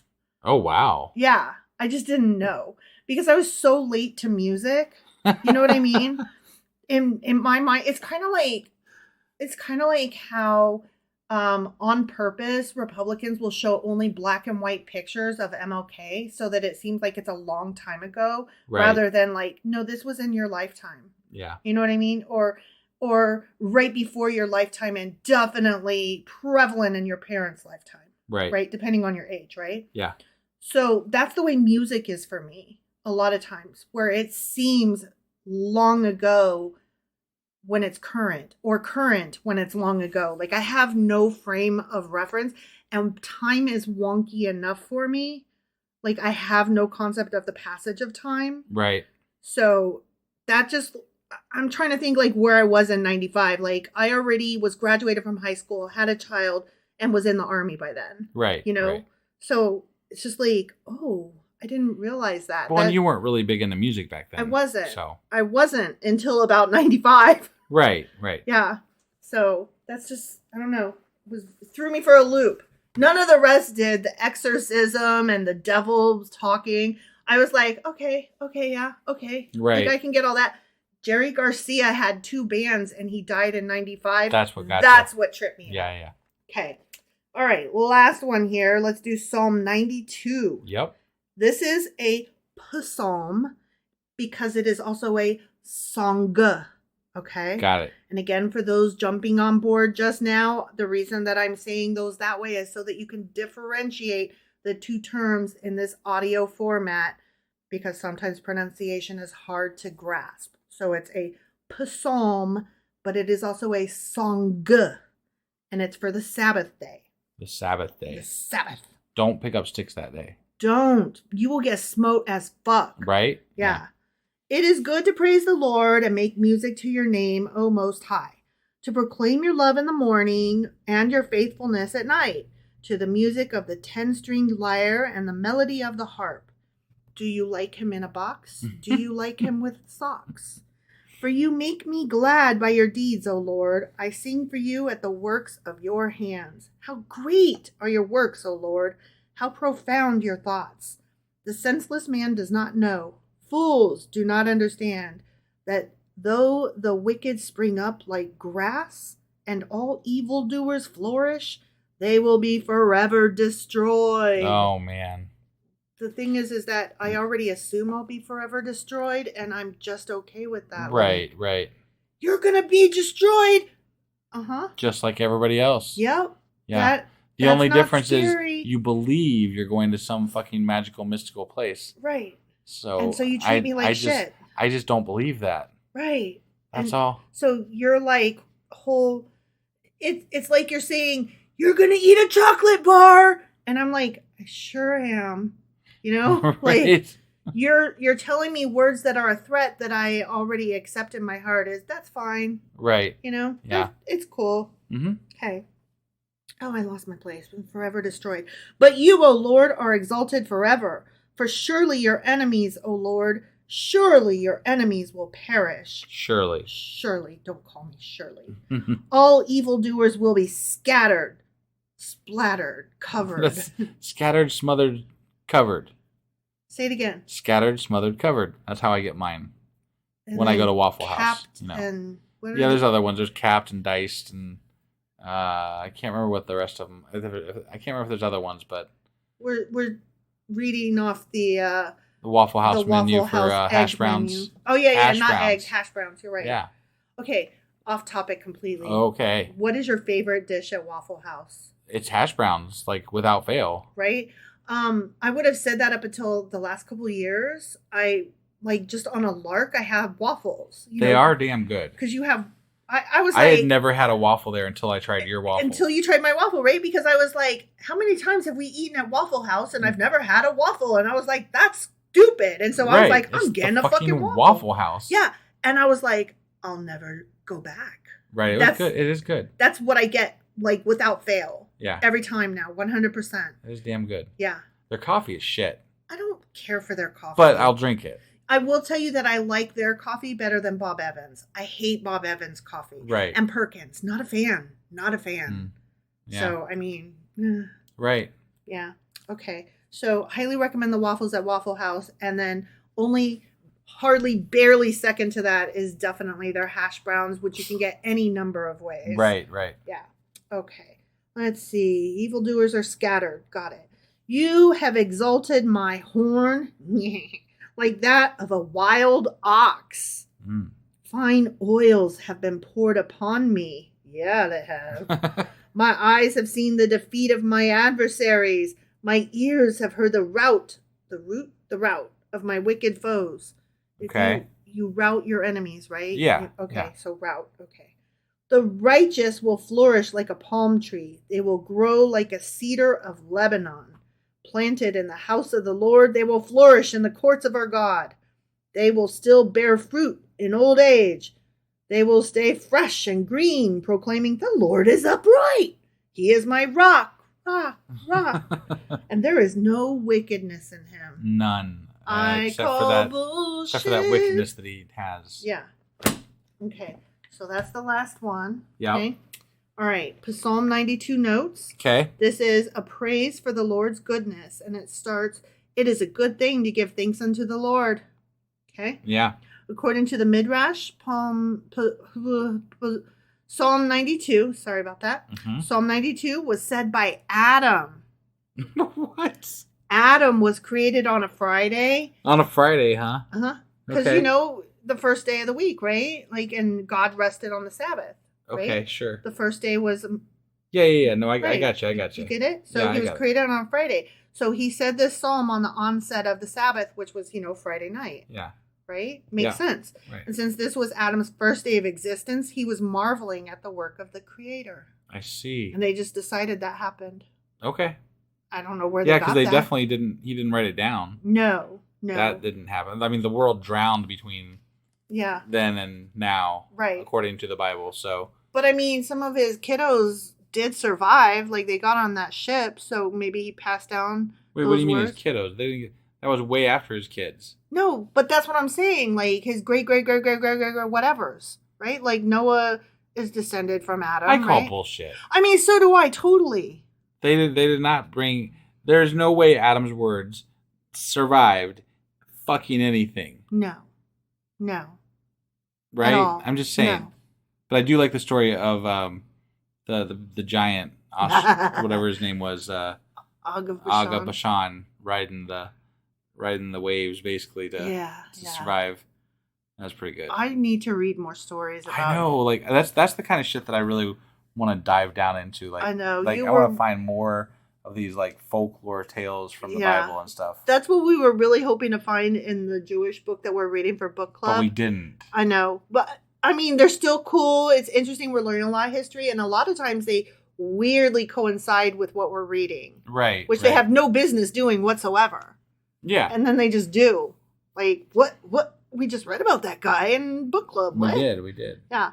[SPEAKER 3] Oh, wow.
[SPEAKER 1] Yeah. I just didn't know. Because I was so late to music. You know what I mean? In my mind, it's kind of like how, on purpose, Republicans will show only black and white pictures of MLK so that it seems like it's a long time ago, rather than no, this was in your lifetime.
[SPEAKER 3] Yeah.
[SPEAKER 1] You know what I mean? Or right before your lifetime and definitely prevalent in your parents' lifetime.
[SPEAKER 3] Right.
[SPEAKER 1] Right? Depending on your age, right?
[SPEAKER 3] Yeah.
[SPEAKER 1] So that's the way music is for me a lot of times, where it seems long ago when it's current, or current when it's long ago. Like, I have no frame of reference, and time is wonky enough for me. Like, I have no concept of the passage of time.
[SPEAKER 3] Right.
[SPEAKER 1] So that just, I'm trying to think where I was in 95. Like, I already was graduated from high school, had a child, and was in the army by then.
[SPEAKER 3] Right.
[SPEAKER 1] Right. So it's just oh, I didn't realize that.
[SPEAKER 3] Well, and you weren't really big into music back then.
[SPEAKER 1] I wasn't.
[SPEAKER 3] So
[SPEAKER 1] I wasn't until about 95.
[SPEAKER 3] Right.
[SPEAKER 1] Yeah. So that's just, I don't know, threw me for a loop. None of the rest did. The exorcism and the devil talking. I was like, okay, yeah, okay.
[SPEAKER 3] Right.
[SPEAKER 1] Like I can get all that. Jerry Garcia had 2 bands and he died in 95.
[SPEAKER 3] That's what got
[SPEAKER 1] That's what tripped me.
[SPEAKER 3] Yeah.
[SPEAKER 1] Okay. All right. Last one here. Let's do Psalm 92.
[SPEAKER 3] Yep.
[SPEAKER 1] This is a psalm because it is also a song. Okay.
[SPEAKER 3] Got it.
[SPEAKER 1] And again, for those jumping on board just now, the reason that I'm saying those that way is so that you can differentiate the 2 terms in this audio format, because sometimes pronunciation is hard to grasp. So it's a psalm, but it is also a song, and it's for the Sabbath day.
[SPEAKER 3] The Sabbath day.
[SPEAKER 1] The Sabbath.
[SPEAKER 3] Don't pick up sticks that day.
[SPEAKER 1] Don't. You will get smote as fuck.
[SPEAKER 3] Right?
[SPEAKER 1] Yeah. It is good to praise the Lord and make music to your name, O Most High, to proclaim your love in the morning and your faithfulness at night, to the music of the 10-stringed lyre and the melody of the harp. Do you like him in a box? Do you like him with socks? For you make me glad by your deeds, O Lord. I sing for you at the works of your hands. How great are your works, O Lord! How profound your thoughts! The senseless man does not know. Fools do not understand that though the wicked spring up like grass and all evildoers flourish, they will be forever destroyed.
[SPEAKER 3] Oh, man.
[SPEAKER 1] The thing is that I already assume I'll be forever destroyed, and I'm just okay with that.
[SPEAKER 3] Right.
[SPEAKER 1] You're going to be destroyed.
[SPEAKER 3] Just like everybody else.
[SPEAKER 1] Yep.
[SPEAKER 3] Yeah. The only difference is you believe you're going to some fucking magical, mystical place.
[SPEAKER 1] Right.
[SPEAKER 3] So
[SPEAKER 1] you treat me like shit.
[SPEAKER 3] I just don't believe that.
[SPEAKER 1] Right.
[SPEAKER 3] That's all.
[SPEAKER 1] So you're like it's like you're saying, you're going to eat a chocolate bar. And I'm like, I sure am. You know?
[SPEAKER 3] Right.
[SPEAKER 1] Like you're telling me words that are a threat that I already accept in my heart that's fine.
[SPEAKER 3] Right.
[SPEAKER 1] You know?
[SPEAKER 3] Yeah.
[SPEAKER 1] It's cool.
[SPEAKER 3] Mm-hmm.
[SPEAKER 1] Okay. Oh, I lost my place. I'm forever destroyed. But you, O Lord, are exalted forever. For surely your enemies, O Lord, surely your enemies will perish.
[SPEAKER 3] Surely.
[SPEAKER 1] Surely. Don't call me Shirley. All evildoers will be scattered, splattered, covered.
[SPEAKER 3] That's scattered, smothered, covered.
[SPEAKER 1] Say it again.
[SPEAKER 3] Scattered, smothered, covered. That's how I get mine.
[SPEAKER 1] And
[SPEAKER 3] when I go to Waffle House. You know.
[SPEAKER 1] And
[SPEAKER 3] there's other ones. There's capped and diced, and I can't remember what the rest of them. I can't remember if there's other ones, but
[SPEAKER 1] we're reading off the
[SPEAKER 3] Waffle House menu
[SPEAKER 1] Waffle
[SPEAKER 3] for
[SPEAKER 1] House
[SPEAKER 3] hash browns.
[SPEAKER 1] Menu. Oh yeah, not
[SPEAKER 3] browns.
[SPEAKER 1] eggs, hash browns. You're right.
[SPEAKER 3] Yeah.
[SPEAKER 1] Okay, off topic completely.
[SPEAKER 3] Okay.
[SPEAKER 1] What is your favorite dish at Waffle House?
[SPEAKER 3] It's hash browns, like without fail.
[SPEAKER 1] Right. I would have said that up until the last couple of years. I like just on a lark. I have waffles.
[SPEAKER 3] They are damn good.
[SPEAKER 1] Because you have. I was.
[SPEAKER 3] I
[SPEAKER 1] like,
[SPEAKER 3] had never had a waffle there until I tried your waffle.
[SPEAKER 1] Until you tried my waffle, right? Because I was like, how many times have we eaten at Waffle House and I've never had a waffle? And I was like, that's stupid. And so I was like, I'm getting a fucking
[SPEAKER 3] Waffle House.
[SPEAKER 1] Yeah. And I was like, I'll never go back.
[SPEAKER 3] Right. It was good. It is good.
[SPEAKER 1] That's what I get, like, without fail.
[SPEAKER 3] Yeah.
[SPEAKER 1] Every time now, 100%.
[SPEAKER 3] It is damn good.
[SPEAKER 1] Yeah.
[SPEAKER 3] Their coffee is shit.
[SPEAKER 1] I don't care for their coffee.
[SPEAKER 3] But I'll drink it.
[SPEAKER 1] I will tell you that I like their coffee better than Bob Evans. I hate Bob Evans' coffee.
[SPEAKER 3] Right.
[SPEAKER 1] And Perkins. Not a fan. Not a fan.
[SPEAKER 3] Yeah.
[SPEAKER 1] So, I mean.
[SPEAKER 3] Right.
[SPEAKER 1] Yeah. Okay. So, highly recommend the waffles at Waffle House. And then only hardly barely second to that is definitely their hash browns, which you can get any number of ways.
[SPEAKER 3] Right.
[SPEAKER 1] Yeah. Okay. Let's see. Evildoers are scattered. Got it. You have exalted my horn like that of a wild ox. Fine oils have been poured upon me. Yeah, they have. My eyes have seen the defeat of my adversaries. My ears have heard the rout of my wicked foes.
[SPEAKER 3] Okay.
[SPEAKER 1] You rout your enemies, right?
[SPEAKER 3] Yeah.
[SPEAKER 1] Okay,
[SPEAKER 3] yeah.
[SPEAKER 1] So rout. Okay. The righteous will flourish like a palm tree. They will grow like a cedar of Lebanon. Planted in the house of the Lord, they will flourish in the courts of our God. They will still bear fruit in old age. They will stay fresh and green, proclaiming, the Lord is upright. He is my rock, rah, rah. And there is no wickedness in him.
[SPEAKER 3] None.
[SPEAKER 1] Except for
[SPEAKER 3] that wickedness that he has.
[SPEAKER 1] Yeah. Okay. So that's the last one.
[SPEAKER 3] Yeah.
[SPEAKER 1] Okay. All right. Psalm 92 notes.
[SPEAKER 3] Okay.
[SPEAKER 1] This is a praise for the Lord's goodness. And it starts, it is a good thing to give thanks unto the Lord. Okay.
[SPEAKER 3] Yeah.
[SPEAKER 1] According to the Midrash, Psalm 92, sorry about that. Mm-hmm. Psalm 92 was said by Adam.
[SPEAKER 3] What?
[SPEAKER 1] Adam was created on a Friday.
[SPEAKER 3] On a Friday, huh?
[SPEAKER 1] Uh-huh. Because, the first day of the week, right? And God rested on the Sabbath. Right?
[SPEAKER 3] Okay, sure.
[SPEAKER 1] The first day was...
[SPEAKER 3] Yeah. No, I got you.
[SPEAKER 1] You get it? So he was created on Friday. So he said this psalm on the onset of the Sabbath, which was, Friday night.
[SPEAKER 3] Yeah.
[SPEAKER 1] Right? Makes sense.
[SPEAKER 3] Right.
[SPEAKER 1] And since this was Adam's first day of existence, he was marveling at the work of the Creator.
[SPEAKER 3] I see.
[SPEAKER 1] And they just decided that happened.
[SPEAKER 3] Okay.
[SPEAKER 1] I don't know where they got that.
[SPEAKER 3] Yeah, because they definitely didn't, he didn't write it down.
[SPEAKER 1] No.
[SPEAKER 3] That didn't happen. I mean, the world drowned between then and now.
[SPEAKER 1] Right.
[SPEAKER 3] According to the Bible, so.
[SPEAKER 1] But I mean, some of his kiddos did survive. They got on that ship, so maybe he passed down.
[SPEAKER 3] Wait, what do you mean his kiddos? That was way after his kids.
[SPEAKER 1] No, but that's what I'm saying. His great whatevers, right? Noah is descended from Adam.
[SPEAKER 3] I call bullshit.
[SPEAKER 1] I mean, so do I. Totally.
[SPEAKER 3] They did not bring. There's no way Adam's words survived fucking anything.
[SPEAKER 1] No.
[SPEAKER 3] Right? I'm just saying. No. But I do like the story of the giant, whatever his name was, Og of Bashan, riding the waves basically to survive. That's pretty good.
[SPEAKER 1] I need to read more stories about
[SPEAKER 3] I know, that's the kind of shit that I really want to dive down into.
[SPEAKER 1] I know.
[SPEAKER 3] I want to find more of these folklore tales from the Bible and stuff.
[SPEAKER 1] That's what we were really hoping to find in the Jewish book that we're reading for book club.
[SPEAKER 3] But we didn't.
[SPEAKER 1] I know. But I mean, they're still cool. It's interesting. We're learning a lot of history, and a lot of times they weirdly coincide with what we're reading.
[SPEAKER 3] Right.
[SPEAKER 1] Which they have no business doing whatsoever.
[SPEAKER 3] Yeah.
[SPEAKER 1] And then they just do. What we just read about that guy in book club.
[SPEAKER 3] We did.
[SPEAKER 1] Yeah.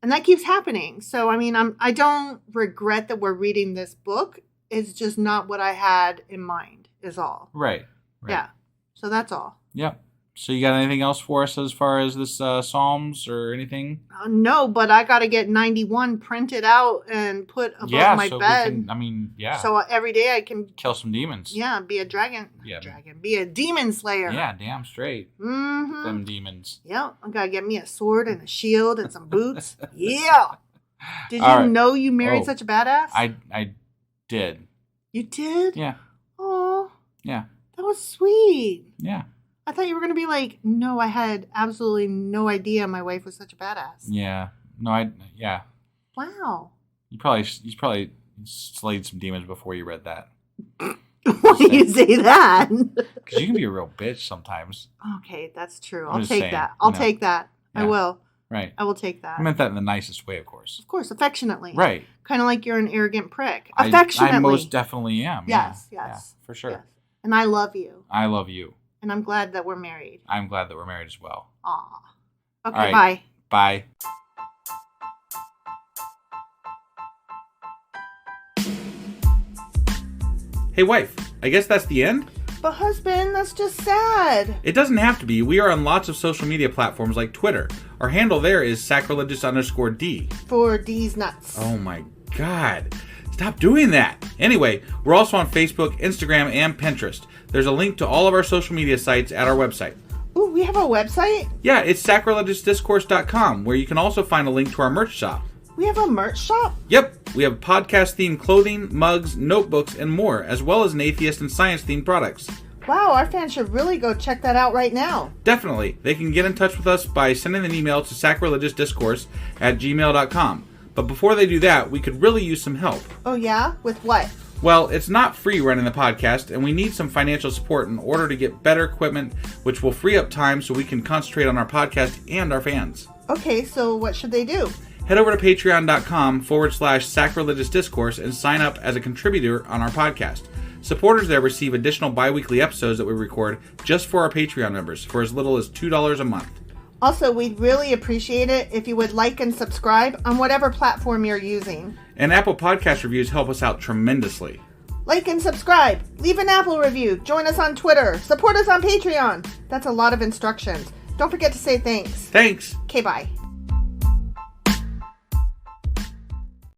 [SPEAKER 1] And that keeps happening. So, I mean, I don't regret that we're reading this book. It's just not what I had in mind is all.
[SPEAKER 3] Right.
[SPEAKER 1] Yeah. So that's all.
[SPEAKER 3] Yep. So you got anything else for us as far as this Psalms or anything?
[SPEAKER 1] No, but I got to get 91 printed out and put above my bed. So every day I can...
[SPEAKER 3] Kill some demons.
[SPEAKER 1] Yeah, be a dragon. Yeah. Be a demon slayer.
[SPEAKER 3] Yeah, damn straight.
[SPEAKER 1] Mm-hmm.
[SPEAKER 3] Them demons.
[SPEAKER 1] Yeah, I got to get me a sword and a shield and some boots. Yeah. Did you know you married such a badass?
[SPEAKER 3] I did.
[SPEAKER 1] You did?
[SPEAKER 3] Yeah.
[SPEAKER 1] Oh.
[SPEAKER 3] Yeah.
[SPEAKER 1] That was sweet.
[SPEAKER 3] Yeah.
[SPEAKER 1] I thought you were going to be no, I had absolutely no idea my wife was such a badass.
[SPEAKER 3] Yeah. No, yeah.
[SPEAKER 1] Wow.
[SPEAKER 3] You probably slayed some demons before you read that.
[SPEAKER 1] Why do you say that?
[SPEAKER 3] Because you can be a real bitch sometimes.
[SPEAKER 1] Okay, that's true. I'll take that. I'll take that. Yeah. I will.
[SPEAKER 3] Right.
[SPEAKER 1] I will take that.
[SPEAKER 3] I meant that in the nicest way, of course.
[SPEAKER 1] Of course, affectionately.
[SPEAKER 3] Right.
[SPEAKER 1] Kind of like you're an arrogant prick. Affectionately.
[SPEAKER 3] I most definitely am.
[SPEAKER 1] Yes.
[SPEAKER 3] Yeah, for sure. Yes.
[SPEAKER 1] And I love you.
[SPEAKER 3] I love you.
[SPEAKER 1] And I'm glad that we're married.
[SPEAKER 3] I'm glad that we're married as well.
[SPEAKER 1] Aw. Okay, bye.
[SPEAKER 3] Bye. Hey, wife. I guess that's the end?
[SPEAKER 1] But husband, that's just sad.
[SPEAKER 2] It doesn't have to be. We are on lots of social media platforms like Twitter. Our handle there is sacrilegious_D.
[SPEAKER 1] For D's nuts.
[SPEAKER 2] Oh my God. Stop doing that. Anyway, we're also on Facebook, Instagram, and Pinterest. There's a link to all of our social media sites at our website.
[SPEAKER 1] Ooh, we have a website?
[SPEAKER 2] Yeah, it's sacrilegiousdiscourse.com, where you can also find a link to our merch shop.
[SPEAKER 1] We have a merch shop?
[SPEAKER 2] Yep. We have podcast-themed clothing, mugs, notebooks, and more, as well as an atheist and science-themed products.
[SPEAKER 1] Wow, our fans should really go check that out right now.
[SPEAKER 2] Definitely. They can get in touch with us by sending an email to sacrilegiousdiscourse@gmail.com. But before they do that, we could really use some help.
[SPEAKER 1] Oh yeah? With what?
[SPEAKER 2] Well, it's not free running the podcast, and we need some financial support in order to get better equipment, which will free up time so we can concentrate on our podcast and our fans.
[SPEAKER 1] Okay, so what should they do?
[SPEAKER 2] Head over to patreon.com/sacrilegiousdiscourse and sign up as a contributor on our podcast. Supporters there receive additional bi-weekly episodes that we record just for our Patreon members for as little as $2 a month.
[SPEAKER 1] Also, we'd really appreciate it if you would like and subscribe on whatever platform you're using.
[SPEAKER 2] And Apple Podcast reviews help us out tremendously.
[SPEAKER 1] Like and subscribe. Leave an Apple review. Join us on Twitter. Support us on Patreon. That's a lot of instructions. Don't forget to say thanks.
[SPEAKER 2] Thanks.
[SPEAKER 1] Okay, bye.